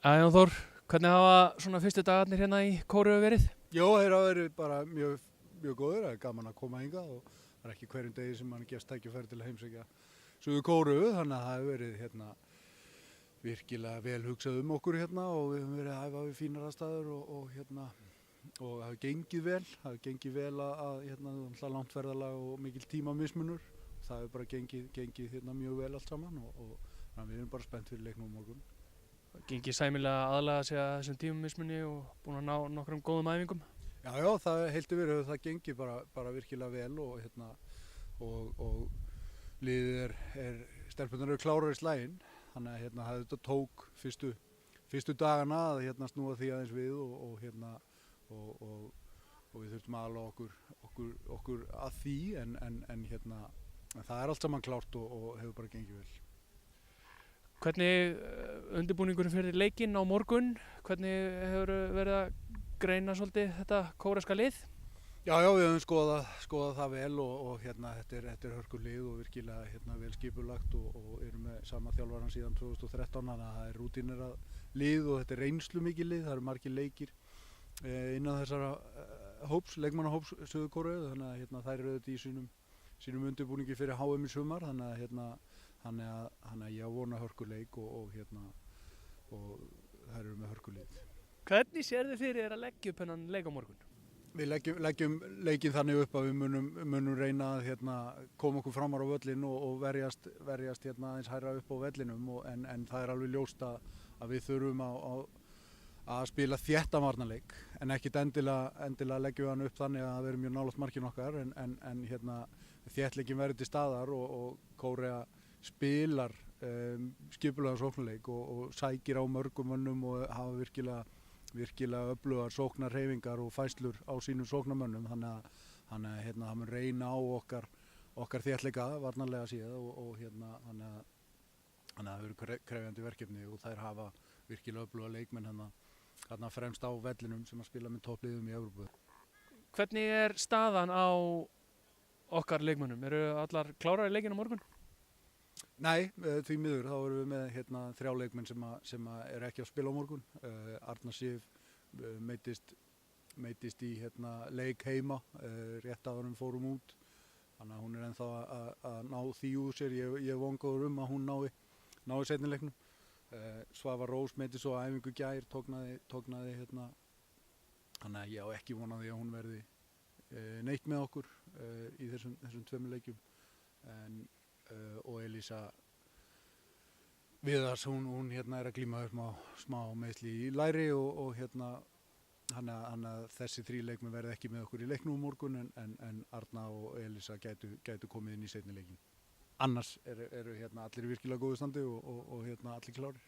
Jón Þór, hvernig hafa svona fyrstu dagarnir hérna í Kóreu verið? Jó, þeir hafa verið bara mjög góður, það er gaman að koma hingað og það er ekki hverjum degi sem mann gefst tækifæri til að heimsækja Suður Kóreu, þannig að það hefur verið virkilega vel hugsað okkur hérna og við höfum verið að æfa við fínar aðstæður og það hefur gengið vel að langt ferðalag og mikil tímamismunur. Það hefur bara gengið mjög vel allt saman og við erum bara spennt fyrir leiknum á morgun. Gengið sæmilega aðlaga sig að þessum tímamismunni og búin að ná nokkrum góðum æfingum? Já, það heilt yfir hefur það gengið bara virkilega vel og liðið stelpurnar eru klárar í slaginn, þannig að þetta tók fyrstu dagana að snúa því aðeins við og við þurftum að ala okkur að því en það er allt saman klárt og hefur bara gengið vel. Hvernig undirbúningurinn fyrir leikinn á morgun? Hvernig hefur verið að greina svolítið þetta kóreska lið? Já, við höfum skoðað það vel og þetta er hörkulið og virkilega vel skipulagt og erum með sama þjálfaran síðan 2013, þannig að það er rútínera lið og þetta er reynslu mikið lið, það eru margir leikir innan þessara leikmannahóps Suður Kóreu, þannig að þær eru auðvitað í sínum undirbúningi fyrir HM í sumar, þannig að ég vona hörkuleik og þær eru með hörkulið. Hvernig sérðu fyrir þér að leggja upp hennan leik á morgun? Við leggjum leikinn þannig upp að við munum reyna að koma okkur framar á völlin og verjast aðeins hærra upp á vellinum en það er alveg ljóst að við þurfum að spila þéttan varnarleik en ekkert endilega leggjum við hann upp þannig að það verður mjög nálægt markinu okkar en þéttleikin verður til staðar og Kórea spilar skipulegan sóknarleik og sækir á mörgum mönnum og hafa virkilega öflugar sóknarhreyfingar og fæslur á sínum sóknarmönnum, þannig að það mun reyna á okkar þéttleika varnarlega síðan og þannig að það verður krefjandi verkefni og þær hafa virkilega öfluga leikmenn hérna fremst á vellinum sem að spila með toppliðum í Evrópu. Hvernig er staðan á okkar leikmönnum? Eru allar klárar í leikinn á morgun? Nei, því miður þá erum við með 3 leikmenn sem eru ekki að spila á morgun. Arna Sif meiddist í leik heima, rétt áður en við fórum út, þannig að hún er ennþá að ná því úr sér. Ég er vongóður að hún nái seinni leiknum. Svava Rós meiddist svo á æfingu í gær, tóknaði þannig að ég á ekki von á því að hún verði neitt með okkur í þessum 2 leikjum. Og Elísa Viðars, hún er að glíma smá meiðsli í læri og þannig að þessi 3 leikmenn verði ekki með okkur í leiknum á morgun en Arna og Elísa gætu komið inn í seinni leikin. Annars eru allir í virkilega góðu standi og allir klárir.